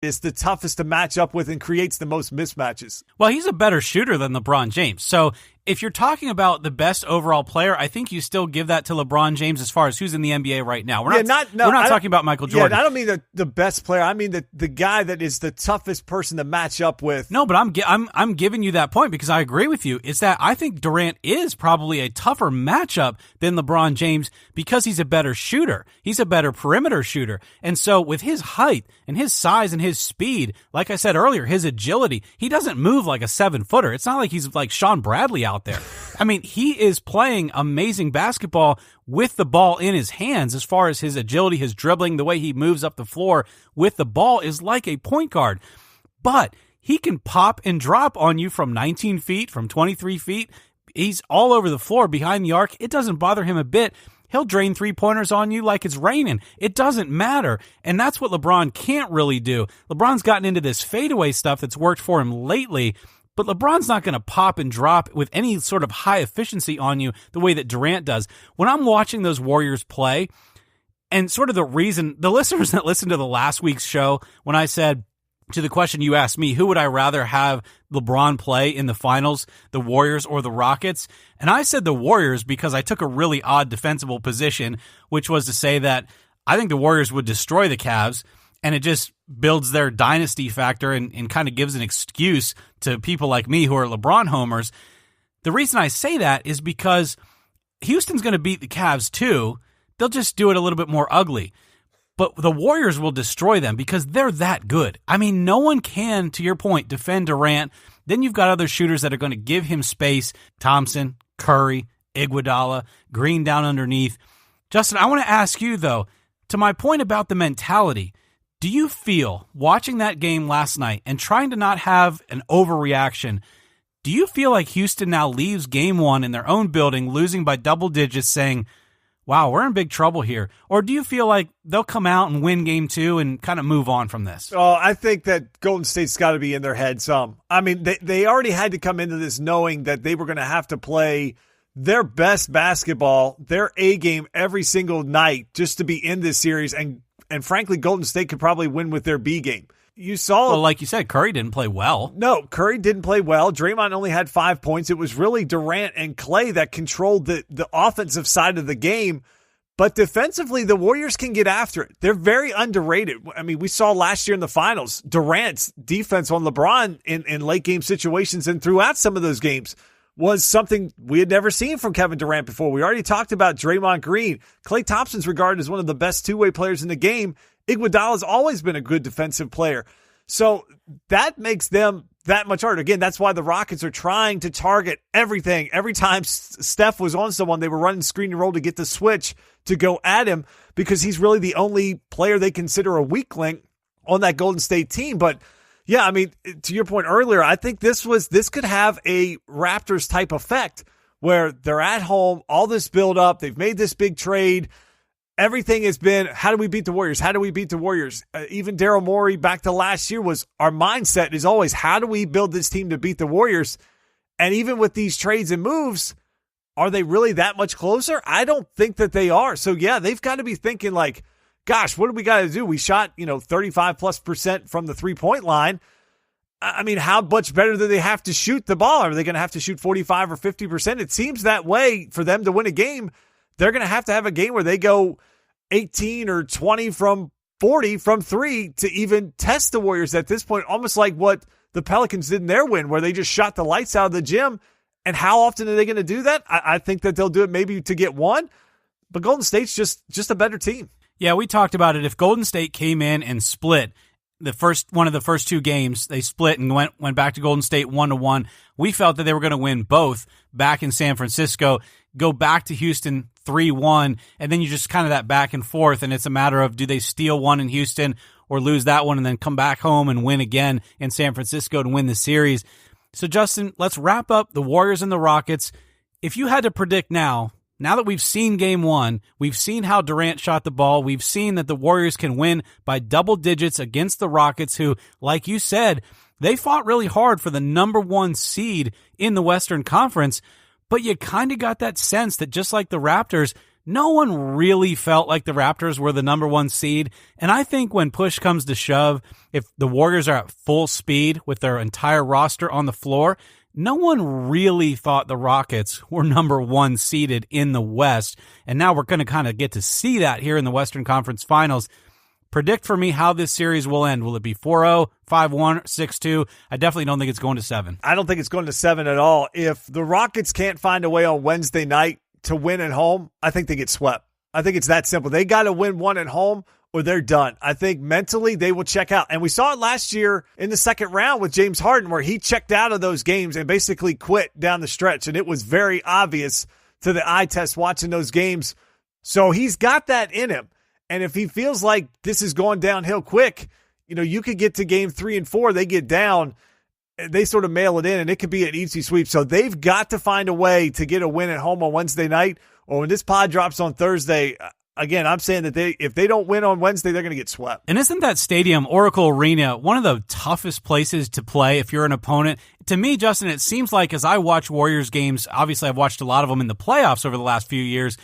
is the toughest to match up with and creates the most mismatches. Well, he's a better shooter than LeBron James. So if you're talking about the best overall player, I think you still give that to LeBron James as far as who's in the NBA right now. We're not talking about Michael Jordan. Yeah, I don't mean the best player. I mean the guy that is the toughest person to match up with. No, but I'm giving you that point because I agree with you. It's that I think Durant is probably a tougher matchup than LeBron James because he's a better shooter. He's a better perimeter shooter. And so with his height and his size and his speed, like I said earlier, his agility, he doesn't move like a 7-footer. It's not like he's like Sean Bradley out there. I mean, he is playing amazing basketball with the ball in his hands as far as his agility, his dribbling, the way he moves up the floor with the ball is like a point guard. But he can pop and drop on you from 19 feet, from 23 feet. He's all over the floor behind the arc. It doesn't bother him a bit. He'll drain three-pointers on you like it's raining. It doesn't matter. And that's what LeBron can't really do. LeBron's gotten into this fadeaway stuff that's worked for him lately, but LeBron's not going to pop and drop with any sort of high efficiency on you the way that Durant does. When I'm watching those Warriors play, and sort of the reason, the listeners that listened to the last week's show, when I said, to the question you asked me, who would I rather have LeBron play in the finals, the Warriors or the Rockets? And I said the Warriors because I took a really odd defensible position, which was to say that I think the Warriors would destroy the Cavs, and it just builds their dynasty factor and kind of gives an excuse to people like me who are LeBron homers. The reason I say that is because Houston's going to beat the Cavs too. They'll just do it a little bit more ugly. But the Warriors will destroy them because they're that good. I mean, no one can, to your point, defend Durant. Then you've got other shooters that are going to give him space. Thompson, Curry, Iguodala, Green down underneath. Justin, I want to ask you, though, to my point about the mentality, do you feel, watching that game last night and trying to not have an overreaction, do you feel like Houston now leaves game one in their own building, losing by double digits, saying, wow, we're in big trouble here? Or do you feel like they'll come out and win game two and kind of move on from this? Oh, I think that Golden State's got to be in their head some. I mean, they already had to come into this knowing that they were going to have to play their best basketball, their A game every single night just to be in this series. And frankly, Golden State could probably win with their B game. You saw, well, like you said, Curry didn't play well. No, Curry didn't play well. Draymond only had 5 points. It was really Durant and Clay that controlled the offensive side of the game. But defensively, the Warriors can get after it. They're very underrated. I mean, we saw last year in the finals, Durant's defense on LeBron in late game situations and throughout some of those games was something we had never seen from Kevin Durant before. We already talked about Draymond Green. Klay Thompson's regarded as one of the best two-way players in the game. Iguodala's always been a good defensive player. So that makes them that much harder. Again, that's why the Rockets are trying to target everything. Every time Steph was on someone, they were running screen and roll to get the switch to go at him because he's really the only player they consider a weak link on that Golden State team. But yeah, I mean, to your point earlier, I think this could have a Raptors type effect where they're at home, all this build up, they've made this big trade. Everything has been, how do we beat the Warriors? How do we beat the Warriors? Even Daryl Morey back to last year was, our mindset is always, how do we build this team to beat the Warriors? And even with these trades and moves, are they really that much closer? I don't think that they are. So yeah, they've got to be thinking like, gosh, what do we got to do? We shot, 35+% from the 3-point line. I mean, how much better do they have to shoot the ball? Are they going to have to shoot 45 or 50%? It seems that way for them to win a game. They're going to have a game where they go 18 or 20 from 40 from three to even test the Warriors at this point, almost like what the Pelicans did in their win, where they just shot the lights out of the gym. And how often are they going to do that? I think that they'll do it maybe to get one, but Golden State's just a better team. Yeah, we talked about it. If Golden State came in and split one of the first two games, they split and went back to Golden State 1-1. We felt that they were going to win both back in San Francisco, go back to Houston 3-1, and then you just kind of that back and forth, and it's a matter of do they steal one in Houston or lose that one and then come back home and win again in San Francisco to win the series. So, Justin, let's wrap up the Warriors and the Rockets. If you had to predict now that we've seen game one, we've seen how Durant shot the ball, we've seen that the Warriors can win by double digits against the Rockets, who, like you said, they fought really hard for the number one seed in the Western Conference, but you kind of got that sense that just like the Raptors, no one really felt like the Raptors were the number one seed. And I think when push comes to shove, if the Warriors are at full speed with their entire roster on the floor, no one really thought the Rockets were number one seeded in the West. And now we're going to kind of get to see that here in the Western Conference Finals. Predict for me how this series will end. Will it be 4-0, 5-1, 6-2? I definitely don't think it's going to 7. I don't think it's going to 7 at all. If the Rockets can't find a way on Wednesday night to win at home, I think they get swept. I think it's that simple. They got to win one at home or they're done. I think mentally they will check out. And we saw it last year in the second round with James Harden where he checked out of those games and basically quit down the stretch. And it was very obvious to the eye test watching those games. So he's got that in him. And if he feels like this is going downhill quick, you could get to game 3 and 4, they get down, they sort of mail it in, and it could be an easy sweep. So they've got to find a way to get a win at home on Wednesday night, or when this pod drops on Thursday. Again, I'm saying that if they don't win on Wednesday, they're going to get swept. And isn't that stadium, Oracle Arena, one of the toughest places to play if you're an opponent? To me, Justin, it seems like as I watch Warriors games, obviously I've watched a lot of them in the playoffs over the last few years,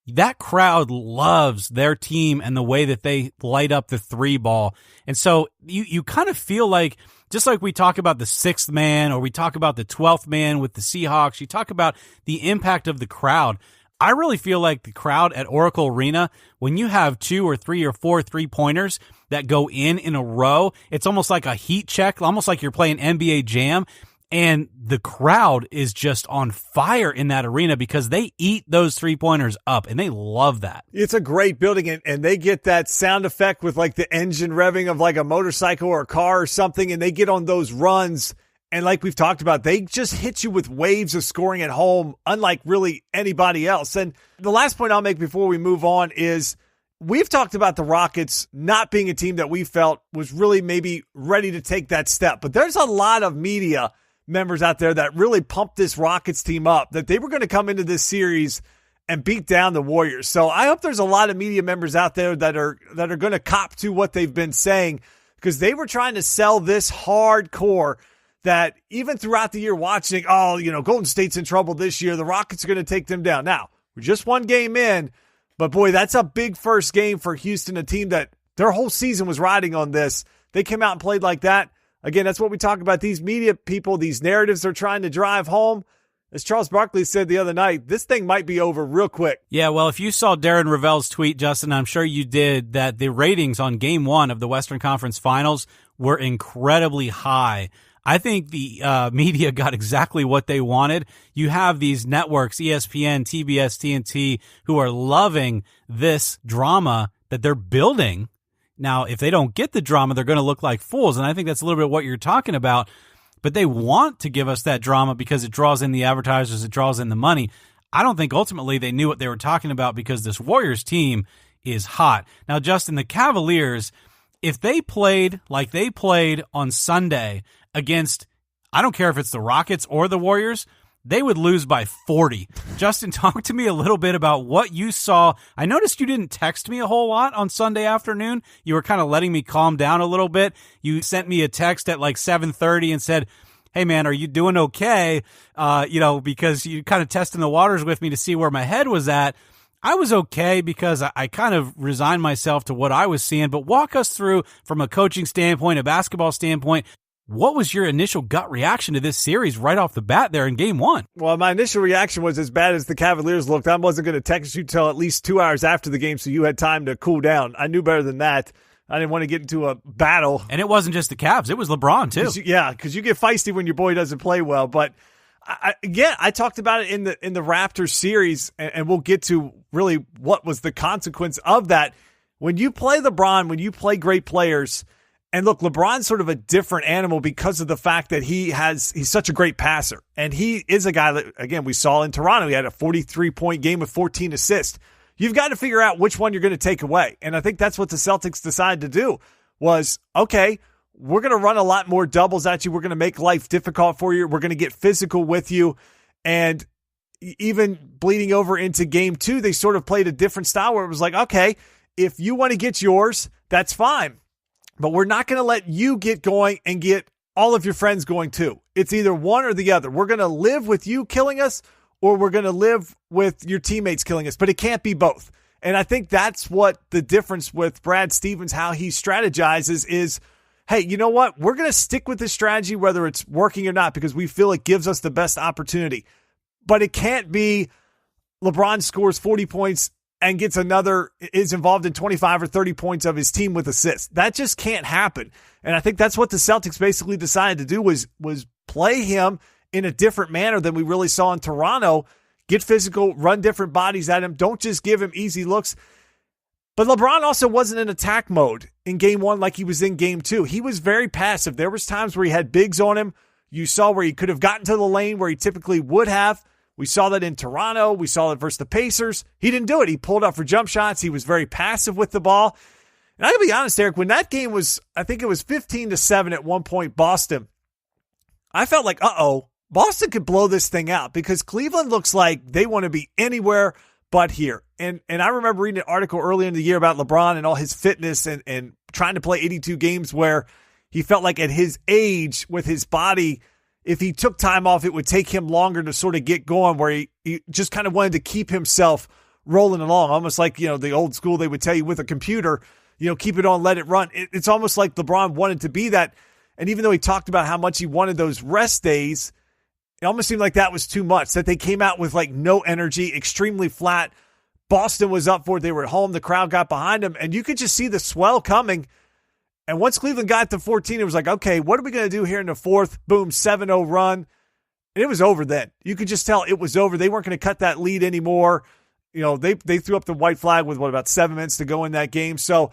that crowd loves their team and the way that they light up the 3 ball. And so you kind of feel like, just like we talk about the 6th man or we talk about the 12th man with the Seahawks, you talk about the impact of the crowd. I really feel like the crowd at Oracle Arena, when you have 2 or 3 or 4 3-pointers that go in a row, it's almost like a heat check, almost like you're playing NBA Jam. And the crowd is just on fire in that arena because they eat those 3-pointers up, and they love that. It's a great building, and they get that sound effect with like the engine revving of like a motorcycle or a car or something, and they get on those runs. And like we've talked about, they just hit you with waves of scoring at home, unlike really anybody else. And the last point I'll make before we move on is we've talked about the Rockets not being a team that we felt was really maybe ready to take that step. But there's a lot of media members out there that really pumped this Rockets team up, that they were going to come into this series and beat down the Warriors. So I hope there's a lot of media members out there that are going to cop to what they've been saying, because they were trying to sell this hardcore that even throughout the year watching, Golden State's in trouble this year, the Rockets are going to take them down. Now, we're just one game in, but boy, that's a big first game for Houston, a team that their whole season was riding on this. They came out and played like that. Again, that's what we talk about. These media people, these narratives they're trying to drive home. As Charles Barkley said the other night, this thing might be over real quick. Yeah, well, if you saw Darren Ravel's tweet, Justin, I'm sure you did, that the ratings on Game 1 of the Western Conference Finals were incredibly high. I think the media got exactly what they wanted. You have these networks, ESPN, TBS, TNT, who are loving this drama that they're building. Now, if they don't get the drama, they're going to look like fools. And I think that's a little bit what you're talking about. But they want to give us that drama because it draws in the advertisers, it draws in the money. I don't think ultimately they knew what they were talking about because this Warriors team is hot. Now, Justin, the Cavaliers, if they played like they played on Sunday against, I don't care if it's the Rockets or the Warriors, they would lose by 40. Justin, talk to me a little bit about what you saw. I noticed you didn't text me a whole lot on Sunday afternoon. You were kind of letting me calm down a little bit. You sent me a text at like 7:30 and said, hey man, are you doing okay? Because you kind of testing the waters with me to see where my head was at. I was okay because I kind of resigned myself to what I was seeing, but walk us through from a coaching standpoint, a basketball standpoint. What was your initial gut reaction to this series right off the bat there in Game 1? Well, my initial reaction was as bad as the Cavaliers looked. I wasn't going to text you till at least 2 hours after the game so you had time to cool down. I knew better than that. I didn't want to get into a battle. And it wasn't just the Cavs. It was LeBron, too. Because you get feisty when your boy doesn't play well. But, I talked about it in the Raptors series, and we'll get to really what was the consequence of that. When you play LeBron, when you play great players, and look, LeBron's sort of a different animal because of the fact that he's such a great passer. And he is a guy that, again, we saw in Toronto. He had a 43-point game with 14 assists. You've got to figure out which one you're going to take away. And I think that's what the Celtics decided to do was, okay, we're going to run a lot more doubles at you. We're going to make life difficult for you. We're going to get physical with you. And even bleeding over into Game 2, they sort of played a different style where it was like, okay, if you want to get yours, that's fine. But we're not going to let you get going and get all of your friends going too. It's either one or the other. We're going to live with you killing us, or we're going to live with your teammates killing us, but it can't be both. And I think that's what the difference with Brad Stevens, how he strategizes is, hey, you know what? We're going to stick with this strategy, whether it's working or not, because we feel it gives us the best opportunity. But it can't be LeBron scores 40 points and gets is involved in 25 or 30 points of his team with assists. That just can't happen. And I think that's what the Celtics basically decided to do was play him in a different manner than we really saw in Toronto. Get physical, run different bodies at him. Don't just give him easy looks. But LeBron also wasn't in attack mode in game one like he was in game two. He was very passive. There was times where he had bigs on him. You saw where he could have gotten to the lane where he typically would have. We saw that in Toronto. We saw it versus the Pacers. He didn't do it. He pulled up for jump shots. He was very passive with the ball. And I gotta be honest, Eric, when that game was, I think it was 15-7 at one point, Boston, I felt like, Boston could blow this thing out because Cleveland looks like they want to be anywhere but here. And I remember reading an article earlier in the year about LeBron and all his fitness and trying to play 82 games where he felt like at his age with his body, if he took time off, it would take him longer to sort of get going, where he just kind of wanted to keep himself rolling along. Almost like, the old school, they would tell you with a computer, keep it on, let it run. It's almost like LeBron wanted to be that. And even though he talked about how much he wanted those rest days, it almost seemed like that was too much, that they came out with like no energy, extremely flat. Boston was up for it. They were at home. The crowd got behind them, and you could just see the swell coming. And once Cleveland got to 14, it was like, okay, what are we going to do here in the fourth? Boom, 7-0 run. And it was over then. You could just tell it was over. They weren't going to cut that lead anymore. They threw up the white flag with, about 7 minutes to go in that game. So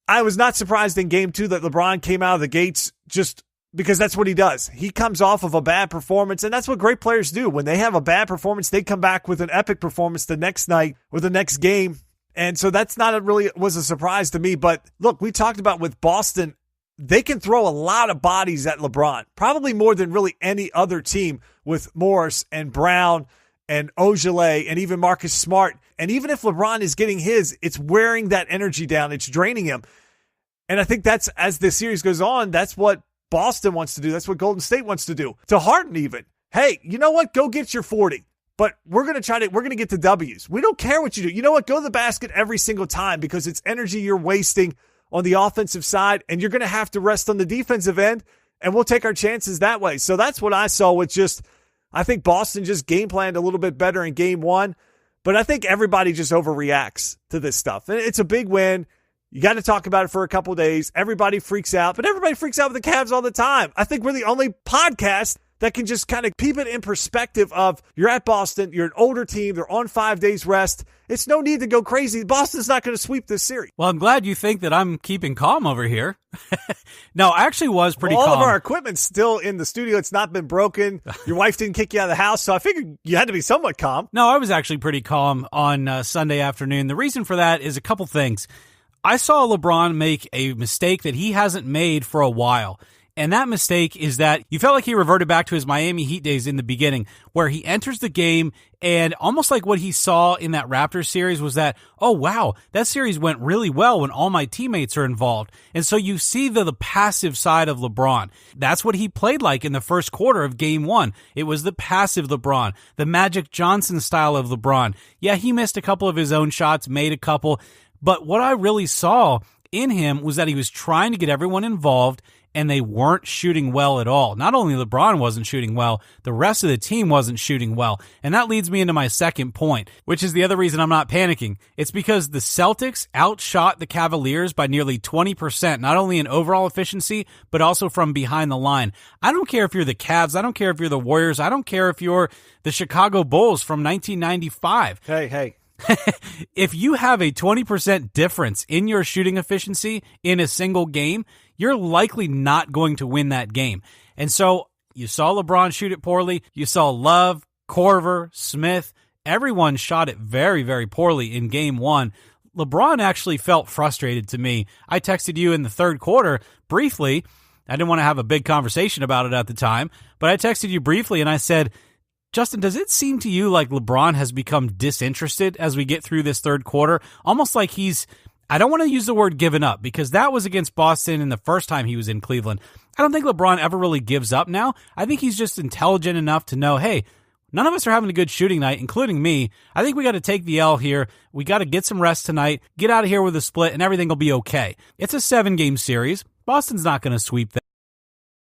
I was not surprised in game two that LeBron came out of the gates just because that's what he does. He comes off of a bad performance, and that's what great players do. When they have a bad performance, they come back with an epic performance the next night or the next game. And so that's not really was a surprise to me. But look, we talked about with Boston, they can throw a lot of bodies at LeBron, probably more than really any other team with Morris and Brown and Ojale and even Marcus Smart. And even if LeBron is getting his, it's wearing that energy down. It's draining him. And I think that's, as the series goes on, that's what Boston wants to do. That's what Golden State wants to do. To Harden even. Hey, you know what? Go get your 40. But we're going to get the W's. We don't care what you do. You know what? Go to the basket every single time because it's energy you're wasting on the offensive side, and you're going to have to rest on the defensive end, and we'll take our chances that way. So that's what I saw with I think Boston just game planned a little bit better in game one, but I think everybody just overreacts to this stuff. And it's a big win. You got to talk about it for a couple of days. Everybody freaks out, but everybody freaks out with the Cavs all the time. I think we're the only podcast that can just kind of keep it in perspective of you're at Boston, you're an older team, they're on 5 days rest. It's no need to go crazy. Boston's not going to sweep this series. Well, I'm glad you think that I'm keeping calm over here. No, I actually was pretty calm. All of our equipment's still in the studio. It's not been broken. Your wife didn't kick you out of the house, so I figured you had to be somewhat calm. No, I was actually pretty calm on Sunday afternoon. The reason for that is a couple things. I saw LeBron make a mistake that he hasn't made for a while. And that mistake is that you felt like he reverted back to his Miami Heat days in the beginning, where he enters the game and almost like what he saw in that Raptors series was that, oh, wow, that series went really well when all my teammates are involved. And so you see the passive side of LeBron. That's what he played like in the first quarter of game one. It was the passive LeBron, the Magic Johnson style of LeBron. Yeah, he missed a couple of his own shots, made a couple. But what I really saw in him was that he was trying to get everyone involved, and they weren't shooting well at all. Not only LeBron wasn't shooting well, the rest of the team wasn't shooting well. And that leads me into my second point, which is the other reason I'm not panicking. It's because the Celtics outshot the Cavaliers by nearly 20%, not only in overall efficiency, but also from behind the line. I don't care if you're the Cavs. I don't care if you're the Warriors. I don't care if you're the Chicago Bulls from 1995. Hey. If you have a 20% difference in your shooting efficiency in a single game, you're likely not going to win that game. And so you saw LeBron shoot it poorly. You saw Love, Korver, Smith. Everyone shot it very, very poorly in game one. LeBron actually felt frustrated to me. I texted you in the third quarter briefly. I didn't want to have a big conversation about it at the time, but I texted you briefly and I said, Justin, does it seem to you like LeBron has become disinterested as we get through this third quarter? Almost like I don't want to use the word given up because that was against Boston in the first time he was in Cleveland. I don't think LeBron ever really gives up now. I think he's just intelligent enough to know, hey, none of us are having a good shooting night, including me. I think we got to take the L here. We got to get some rest tonight, get out of here with a split, and everything will be okay. It's a 7-game series. Boston's not going to sweep them.